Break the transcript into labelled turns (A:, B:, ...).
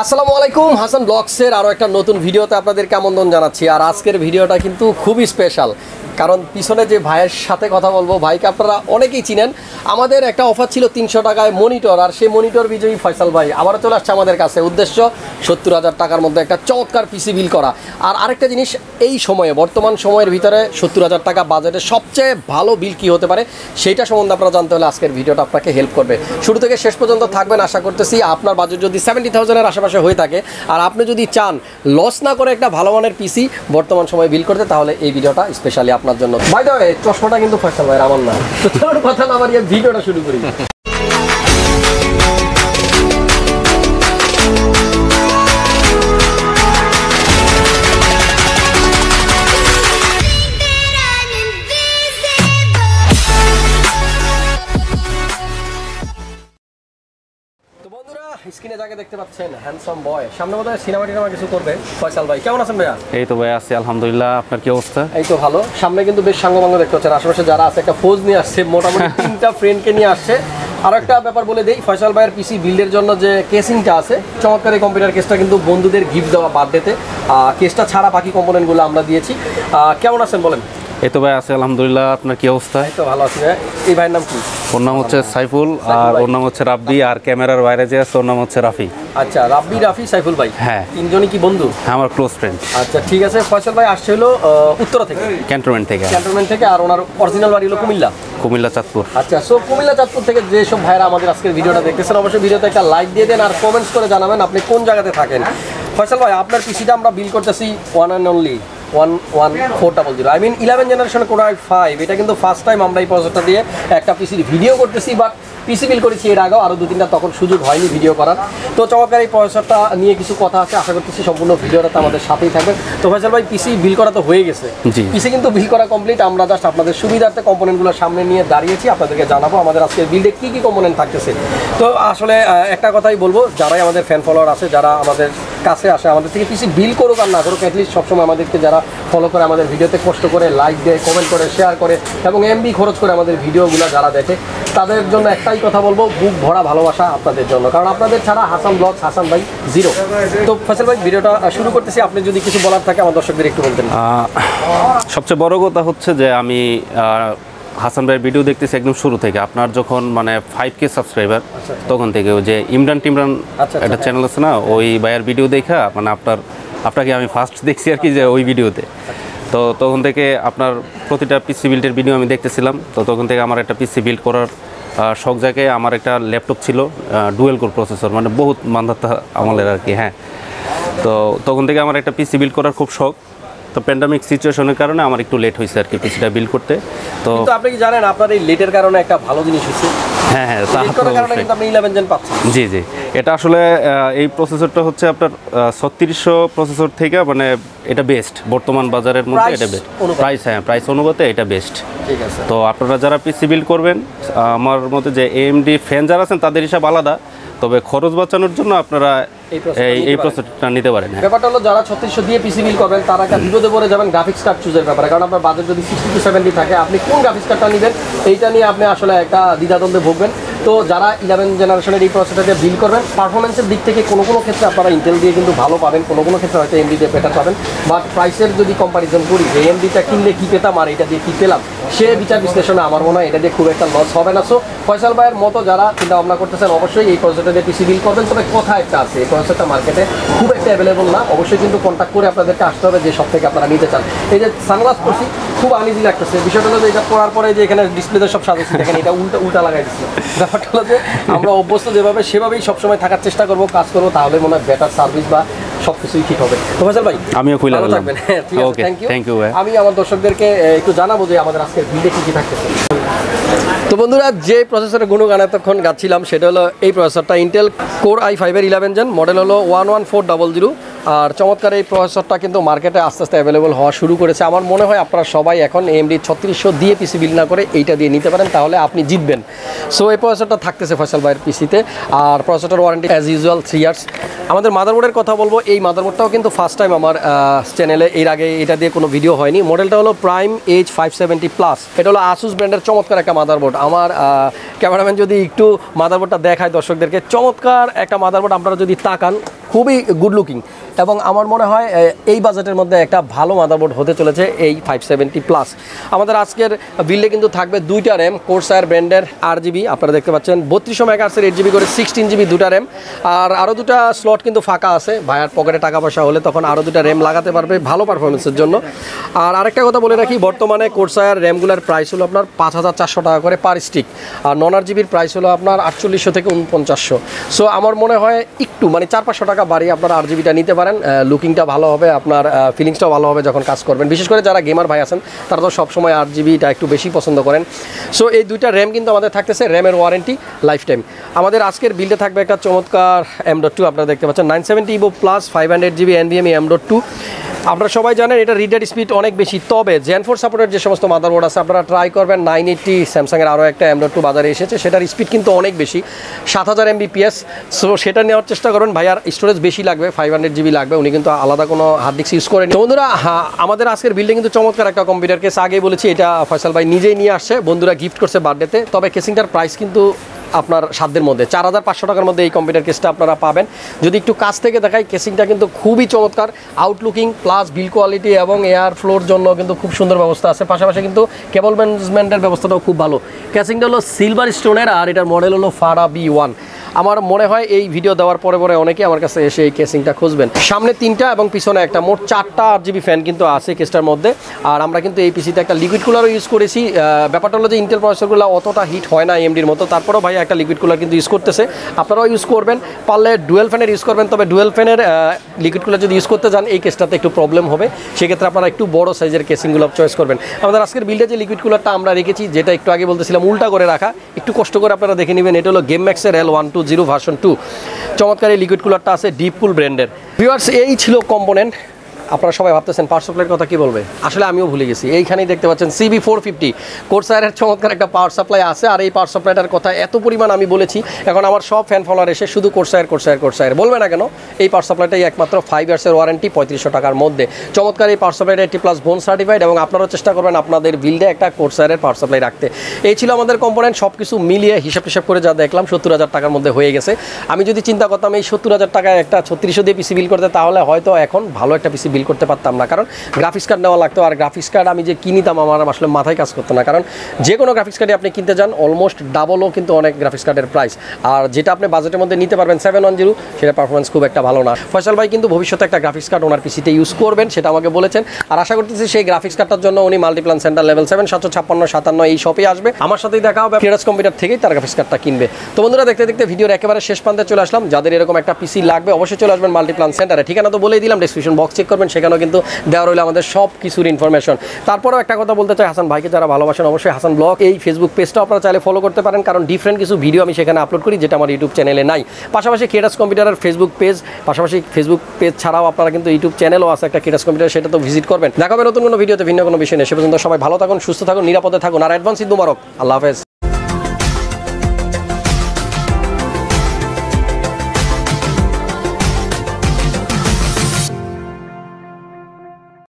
A: আসসালামু আলাইকুম, হাসান ব্লগসের আরও একটা নতুন ভিডিওতে আপনাদেরকে আমন্ত্রণ জানাচ্ছি। আর আজকের ভিডিওটা কিন্তু খুবই স্পেশাল, কারণ পিছনে যে ভাইয়ের সাথে কথা বলবো, ভাইকে আপনারা অনেকেই চিনেন। আমাদের একটা অফার ছিল 300 টাকায় মনিটর, আর সেই মনিটর বিজয়ী ফয়সাল ভাই আবারও চলে আসছে আমাদের কাছে। উদ্দেশ্য 70,000 টাকার মধ্যে একটা চমৎকার পিসি বিল করা। আর আরেকটা জিনিস, এই সময়ে বর্তমান সময়ের ভিতরে 70,000 টাকা বাজেটে সবচেয়ে ভালো বিল কী হতে পারে সেইটা সম্বন্ধে আপনারা জানতে হলে আজকের ভিডিওটা আপনাকে হেল্প করবে। শুরু থেকে শেষ পর্যন্ত থাকবেন আশা করতেছি। আপনার বাজেট যদি 70,000-এর আশেপাশে হয়ে থাকে আর আপনি যদি চান লস না করে একটা ভালো মানের পিসি বর্তমান সময়ে বিল করতে, তাহলে এই ভিডিওটা স্পেশালি আপনার জন্য। বাই দ্য ওয়ে, চশমাটা কিন্তু ফয়সাল ভাইয়ের, আমার না। তো চলো কথা না বাড়িয়ে ভিডিওটা শুরু করি। স্ক্রিনে যাকে দেখতে পাচ্ছেন, হ্যান্ডসাম বয়, সামনে বোধহয় সিনেমা টিনেমা কিছু করবে ফয়সাল ভাই। কেমন আছেন ভাইয়া?
B: এই তো ভাই আছি আলহামদুলিল্লাহ, আপনার কি অবস্থা?
A: এই তো ভালো। সামনে কিন্তু বেশ সাঙ্গবাঙ্গ দেখতে পাচ্ছেন, আশেপাশে যারা আছে একটা ফৌজ নিয়ে আসছে, মোটামুটি 3টা ফ্রেন্ডকে নিয়ে আসছে। আর একটা ব্যাপার বলে দেই, ফয়সাল ভাইয়ের পিসি বিল্ডের জন্য যে কেসিংটা আছে, চমৎকার এই কম্পিউটার কেসটা কিন্তু বন্ধুদের গিফট দেওয়া বার্থডেতে। কেসটা ছাড়া বাকি কম্পোনেন্টগুলো আমরা দিয়েছি। কেমন আছেন বলেন?
B: এই তো ভাই আছে আলহামদুলিল্লাহ, আপনার কি অবস্থা?
A: এই তো ভালো আছি ভাই। এই ভাইয়ের নাম কি?
B: ওর নাম হচ্ছে সাইফুল, আর ওর নাম হচ্ছে রাব্বি, আর ক্যামেরার বাইরে যে আছে ওর নাম হচ্ছে রাফি।
A: আচ্ছা, রাব্বি, রাফি, সাইফুল ভাই,
B: হ্যাঁ,
A: তিনজনই কি বন্ধু?
B: হ্যাঁ, আমার ক্লোজ ফ্রেন্ড।
A: আচ্ছা ঠিক আছে। ফয়সাল ভাই আসছে হলো উত্তরা থেকে,
B: ক্যান্টনমেন্ট থেকে,
A: আর ওনার অরিজিনাল বাড়ি হলো কুমিল্লা চাঁদপুর। আচ্ছা, সো কুমিল্লা চাঁদপুর থেকে যেসব ভাইরা আমাদের আজকের ভিডিওটা দেখতেছেন, অবশ্যই ভিডিওতে একটা লাইক দিয়ে দেন আর কমেন্টস করে জানাবেন আপনি কোন জায়গাতে থাকেন। ফয়সাল ভাই, আপনার পিসিটা আমরা বিল করতেছি 1 and only 11400। I mean 11 generation Core i5। এটা কিন্তু ফার্স্ট টাইম আমরা এই প্রসেসরটা দিয়ে একটা পিসির ভিডিও করতেছি, বাট পিসি বিল করেছি এর আগেও আরও 2-3টা, তখন সুযোগ হয়নি ভিডিও করার। তো চমৎকার এই প্রসেসরটা নিয়ে কিছু কথা আছে, আশা করতেছি সম্পূর্ণ ভিডিওটা আমাদের সাথেই থাকবেন। তো ফয়সাল ভাই, পিসি বিল করা তো হয়ে গেছে, পিসি কিন্তু বিল করা কমপ্লিট। আমরা জাস্ট আপনাদের সুবিধার্থে কম্পোনেন্টগুলো সামনে নিয়ে দাঁড়িয়েছি, আপনাদেরকে জানাবো আমাদের আজকের বিল্ডে কী কী কম্পোনেন্ট থাকতেছে। তো আসলে একটা কথাই বলবো, যারাই আমাদের ফ্যান ফলোয়ার আছে, যারা আমাদের কাছে আসে, আমাদের থেকে পিসি বিল করুক আর না করুক, অ্যাটলিস্ট সবসময় আমাদেরকে যারা ফলো করে, আমাদের ভিডিওতে কষ্ট করে লাইক দেয়, কমেন্ট করে, শেয়ার করে এবং এমবি খরচ করে আমাদের ভিডিওগুলো যারা দেখে, তাদের জন্য একটাই কথা বলবো, বুক ভরা ভালোবাসা আপনাদের জন্য, কারণ আপনাদের ছাড়া হাসান ব্লগস, হাসান ভাই জিরো। তো ফয়সাল ভাই, ভিডিওটা শুরু করতেছি। আপনি যদি কিছু বলার থাকে আমার দর্শকদের একটু বলতেন।
B: সবচেয়ে বড় কথা হচ্ছে যে আমি হাসান ভাইয়ের ভিডিও দেখতেছি একদম শুরু থেকে। আপনার যখন মানে 5K সাবস্ক্রাইবার, তখন থেকে ওই যে ইমরান টিমরান একটা চ্যানেল আছে না, ওই ভাইয়ের ভিডিও দেখা মানে আপনাকে আমি ফার্স্ট দেখছি আর কি, যে ওই ভিডিওতে। তো তখন থেকে আপনার প্রতিটা পিসি বিল্ডের ভিডিও আমি দেখতেছিলাম। তো তখন থেকে আমার একটা পিসি বিল্ড করার শখ জায়গায় আমার একটা ল্যাপটপ ছিল, ডুয়েল কোর প্রসেসর, মানে বহুত মান্ধাতা আমলের আর কি। হ্যাঁ, তো তখন থেকে আমার একটা পিসি বিল্ড করার খুব শখ। তো প্যান্ডামিক সিচুয়েশনের কারণে আমার একটু লেট হয়েছে আর কি পিসিটা বিল্ড করতে। তো আপনি কি জানেন, আপনার এই লেটের কারণে একটা ভালো জিনিস হচ্ছে। হ্যাঁ, আপনি 11 জেন পাচ্ছেন। জি, এটা আসলে এই প্রসেসরটা হচ্ছে আপনার 3600 প্রসেসর থেকে, মানে এটা বেস্ট বর্তমান বাজারের মধ্যে, এটা বেস্ট প্রাইস অনুপাতে এটা বেস্ট। ঠিক আছে। তো আপনারা যারা পিসি বিল্ড করবেন, আমার মতে যে AMD ফ্যান যারা আছেন তাদের হিসাব আলাদা, তবে খরচ বাঁচানোর জন্য আপনারা এই প্রসেসরটা নিতে পারেন। ব্যাপারটা হলো, যারা 3600 দিয়ে পিসি বিল করবেন তারা একটা বিপদে পড়ে যাবেন গ্রাফিক্স কার্ড চুজের ব্যাপারে, কারণ আপনার বাজেট যদি 60 to 70 থাকে, আপনি কোন গ্রাফিক্স কার্ডটা নেবেন এইটা নিয়ে আপনি আসলে একটা দ্বিধাদ্বন্দ্বে ভুগবেন। তো যারা 11 জেনারেশনের এই প্রসেসরটা বিল করবেন, পারফরমেন্সের দিক থেকে কোনো ক্ষেত্রে আপনারা ইন্টেল দিয়ে কিন্তু ভালো পাবেন, কোনো ক্ষেত্রে হয়তো AMD দিয়ে বেটার পাবেন। বাট প্রাইসের যদি কম্পারিজন করি, যে AMDটা কিনলে কী পেতাম আর এটা দিয়ে কী পেলাম, সে বিচার বিশ্লেষণে আমার মনে হয় এটা দিয়ে খুব একটা লস হবে না। সো ফয়সাল ভাইয়ের মতো যারা চিন্তা ভাবনা করতেছেন, অবশ্যই এই প্রসেসরটা দিয়ে পিসি বিল করবেন। তবে কথা একটা আছে, এই প্রসেসরটা মার্কেটে খুব একটা অ্যাভেলেবল না। অবশ্যই কিন্তু কন্ট্যাক্ট করে আপনাদেরকে আসতে হবে যে সব থেকে আপনারা নিতে চান। এই যে সানগ্লাস পরছি, খুব আনইজি লাগতেছে। বিষয়টা হলো যে এটা পরার পরে যে এখানে ডিসপ্লেতে সব সাজাচ্ছি, দেখেন এটা উল্টা লাগাই দিচ্ছি। ব্যাপারটা হলো যে আমরা অভ্যস্ত যেভাবে সেভাবেই সবসময় থাকার চেষ্টা করবো, কাজ করবো, তাহলে মনে হয় বেটার সার্ভিস বা সবকিছুই ঠিক হবে। তো ফয়সাল ভাই, আমিও খুলে থাকবেন। হ্যাঁ, ঠিক আছে, থ্যাংক ইউ। আমি আমার দর্শকদেরকে একটু জানাবো যে আমাদের আজকের ভিডিও কী থাকতেছে। তো বন্ধুরা, যে প্রসেসরের গুণগান এতক্ষণ গাচ্ছিলাম সেটা হলো এই প্রসেসরটা, ইন্টেল Core i5 এর 11 জেন, মডেল হলো 11400। আর চমৎকার এই প্রসেসরটা কিন্তু মার্কেটে আস্তে আস্তে অ্যাভেলেবল হওয়া শুরু করেছে। আমার মনে হয় আপনারা সবাই এখন AMD 3600 দিয়ে পিসি বিল না করে এইটা দিয়ে নিতে পারেন, তাহলে আপনি জিতবেন। সো এই প্রসেসরটা থাকতেছে ফয়সাল ভাইয়ের পিসিতে। আর processor warranty as usual 3 years. আমাদের মাদারবোর্ডের কথা বলবো, এই মাদারবোর্ডটাও কিন্তু ফার্স্ট টাইম আমার চ্যানেলে, এর আগে এটা দিয়ে কোনো ভিডিও হয়নি। মডেলটা হলো প্রাইম H570+। এটা হলো আসুস ব্র্যান্ডের চমৎকার একটা মাদারবোর্ড। আমার ক্যামেরাম্যান যদি একটু মাদারবোর্ডটা দেখায় দর্শকদেরকে, চমৎকার একটা মাদারবোর্ড। আপনারা যদি তাকান,
A: খুবই গুড লুকিং এবং আমার মনে হয় এই বাজেটের মধ্যে একটা ভালো মাদারবোর্ড হতে চলেছে এই 570 প্লাস। আমাদের আজকের বিল্ডে কিন্তু থাকবে দুইটা র্যাম কোর্সায়ার ব্র্যান্ডের 8GB, আপনারা দেখতে পাচ্ছেন 3200 মেগাহার্টজের 8GB করে 16GB দুটা র্যাম, আর আরও দুটা স্লট কিন্তু ফাঁকা আছে। ভাইয়ার পকেটে টাকা পয়সা হলে তখন আরও দুটা র্যাম লাগাতে পারবে ভালো পারফরমেন্সের জন্য। আর আরেকটা কথা বলে রাখি, বর্তমানে কোর্সায়ার র্যামগুলোর প্রাইস হলো আপনার 5400 টাকা করে পার স্টিক, আর নন 8GBর প্রাইস হলো আপনার 4800 থেকে 4900। সো আমার মনে হয় একটু মানে 400-500 টাকা বাড়িয়ে আপনারা 8GBটা নিতে পারেন। লুকিংটা ভালো হবে, আপনার ফিলিংসটাও ভালো হবে যখন কাজ করবেন। বিশেষ করে যারা গেমার ভাই আছেন তারা তো সবসময় 8GBটা একটু বেশি পছন্দ করেন। সো এই দুইটা র্যাম কিন্তু আমাদের থাকতেছে, র্যামের ওয়ারেন্টি লাইফ টাইম। আমাদের আজকের বিল্ডে থাকবে একটা চমৎকার M.2, আপনারা দেখতে পাচ্ছেন 970 EVO plus 500GB NVMe M.2। আপনারা সবাই জানেন এটা রিড রাইট স্পিড অনেক বেশি, তবে Gen 4 সাপোর্টের যে সমস্ত মাদারবোর্ড আছে আপনারা ট্রাই করবেন 980। স্যামসাংয়ের আরও একটা M.2 বাজারে এসেছে, সেটার স্পিড কিন্তু অনেক বেশি 7000 MBPS। সো সেটা নেওয়ার চেষ্টা করবেন। ভাইয়ার স্টোরেজ বেশি লাগবে, 500GB লাগবে, উনি কিন্তু আলাদা কোনো হার্ড ডিস্ক ইউজ করেন। বন্ধুরা আমাদের আজকের বিল্ডিং কিন্তু চমৎকার একটা কম্পিউটার কেস, আগেই বলেছি এটা ফয়সাল ভাই নিজেই নিয়ে আসছে, বন্ধুরা গিফট করছে বার্থডেতে। তবে কেসিংটার প্রাইস কিন্তু আপনার সাধ্যের মধ্যে 4500 টাকার মধ্যে এই কম্পিউটার কেসটা আপনারা পাবেন। যদি একটু কাছ থেকে দেখাই, কেসিংটা কিন্তু খুবই চমৎকার, আউটলুকিং প্লাস বিল কোয়ালিটি এবং এয়ার ফ্লোর জন্য কিন্তু খুব সুন্দর ব্যবস্থা আছে। পাশাপাশি কিন্তু কেবল ম্যানেজমেন্টের ব্যবস্থাটাও খুব ভালো। কেসিংটা হলো সিলভার স্টোনের, আর এটার মডেল হলো ফারা B1। আমার মনে হয় এই ভিডিও দেওয়ার পরে অনেকে আমার কাছে এসে এই কেসিংটা খুঁজবেন। সামনে 3টা এবং পিছনে একটা, মোট 4টা 8GB ফ্যান কিন্তু আছে কেসটার মধ্যে। আর আমরা কিন্তু এই পিসিতে একটা লিকুইড কুলারও ইউজ করেছি। ব্যাপারটা হলো যে ইন্টেল প্রসেসরগুলো অতটা হিট হয় না AMDর মতো, তারপরেও ভাই একটা লিকুইড কুলার কিন্তু ইউজ করতেছে। আপনারাও ইউজ করবেন, পারলে ডুয়েল ফ্যানের ইউজ করবেন। তবে ডুয়েল ফ্যানের লিকুইড কুলার যদি ইউজ করতে যান এই কেসটাতে একটু প্রবলেম হবে, সেক্ষেত্রে আপনারা একটু বড় সাইজের কেসিংগুলো চয়েস করবেন। আমাদের আজকের বিল্ডে যে লিকুইড কুলারটা আমরা রেখেছি, যেটা একটু আগে বলতেছিলাম উল্টা করে রাখা, একটু কষ্ট করে আপনারা দেখে নেবেন। এটা হলো গেম ম্যাক্সের L120 ভার্সন 2। চমৎকার এই লিকুইড কুলারটা আছে ডিপ কুল ব্র্যান্ডের। ভিউয়ার্স, এই ছিল কম্পোনেন্ট। আপনারা সবাই ভাবতেছেন পাওয়ার সাপ্লাইয়ের কথা কি বলবে, আসলে আমিও ভুলে গেছি। এইখানেই দেখতে পাচ্ছেন CB450 কোর্সায়ারের চমৎকার একটা পাওয়ার সাপ্লাই আছে। আর এই পাওয়ার সাপ্লাইটার কথা এত পরিমাণ আমি বলেছি, এখন আমার সব ফ্যান ফলোয়ার এসে শুধু কোর্সায়ার বলবে না কেন। এই পাওয়ার সাপ্লাইটাই একমাত্র 5 ইয়ার্সের ওয়ারেন্টি 3500 টাকার মধ্যে। চমৎকার এই পাওয়ার সাপ্লাইটা 80+ বোন সার্টিফাইড, এবং আপনারাও চেষ্টা করবেন আপনাদের বিল্ডে একটা কোর্সায়ারের পাওয়ার সাপ্লাই রাখতে। এই ছিল আমাদের কম্পোনেন্ট, সব কিছু মিলিয়ে হিসাব করে যা দেখলাম 70000 টাকার মধ্যে হয়ে গেছে। আমি যদি চিন্তা করতাম এই 70000 টাকায় একটা 3600 দিয়ে পিসি বিল করতে, তাহলে হয়তো এখন ভালো একটা পিসি বিল করতে পারতাম না, কারণ গ্রাফিক্স কার্ড নেওয়া লাগতো। আর গ্রাফিক্স কার্ড আমি যে কিনিতাম আমার আসলে মাথায় কাজ করতো না, কারণ যে কোনো গ্রাফিক্স কার্ডে আপনি কিনতে যান অলমোস্ট ডাবলও কিন্তু অনেক গ্রাফিক্স কার্ডের প্রাইস। আর যেটা আপনি বাজেটের মধ্যে নিতে পারবেন 710, সেটা পারফরমেন্স খুব একটা ভালো না। ফয়সাল ভাই কিন্তু ভবিষ্যতে একটা গ্রাফিক্স কার্ড ওনার পিসিতে ইউজ করবেন, সেটা আমাকে বলেছেন। আর আশা করতেছি সেই গ্রাফিক্স কার্ডটার জন্য উনি মাল্টিপ্লান সেন্টার লেভেল 7 75657 এই শপে আসবে, আমার সাথেই দেখা হবে। ক্রিয়েটাস কম্পিউটার থেকেই তার গ্রাফিক্স কার্ডটা কিনবে। তো বন্ধুরা, দেখতে দেখতে ভিডিওর একেবারে শেষ প্রান্তে চলে আসলাম। যাদের এরকম একটা পিসি লাগবে অবশ্যই চলে আসবেন মাল্টিপ্লান সেন্টারে। ঠিকানা তো বলেই দিলাম, ডেসক্রিপশন বক্স চেক করবেন, সেখানেও কিন্তু দেওয়া রইল আমাদের সব কিছুর ইনফরমেশন। তারপরেও একটা কথা বলতে চাই, হাসান ভাইকে যারা ভালোবাসেন অবশ্যই হাসান ব্লগ এই ফেসবুক পেজটা আপনারা চাইলে ফলো করতে পারেন, কারণ ডিফারেন্ট কিছু ভিডিও আমি সেখানে আপলোড করি যেটা আমার ইউটিউব চ্যানেলে নাই। পাশাপাশি ক্রিয়েটাস কম্পিউটারের ফেসবুক পেজ, পাশাপাশি ফেসবুক পেজ ছাড়াও আপনারা কিন্তু ইউটিউব চ্যানেলও আছে একটা ক্রিয়েটাস কম্পিউটার, সেটা তো ভিজিট করবেন। দেখা হবে নতুন কোনো ভিডিওতে ভিন্ন কোনো বিষয় নিয়ে। সে পর্যন্ত সবাই ভালো থাকুন, সুস্থ থাকুন, নিরাপদে থাকুন, আর অ্যাডভান্স ঈদ মুবারক। আল্লাহ হাফেজ।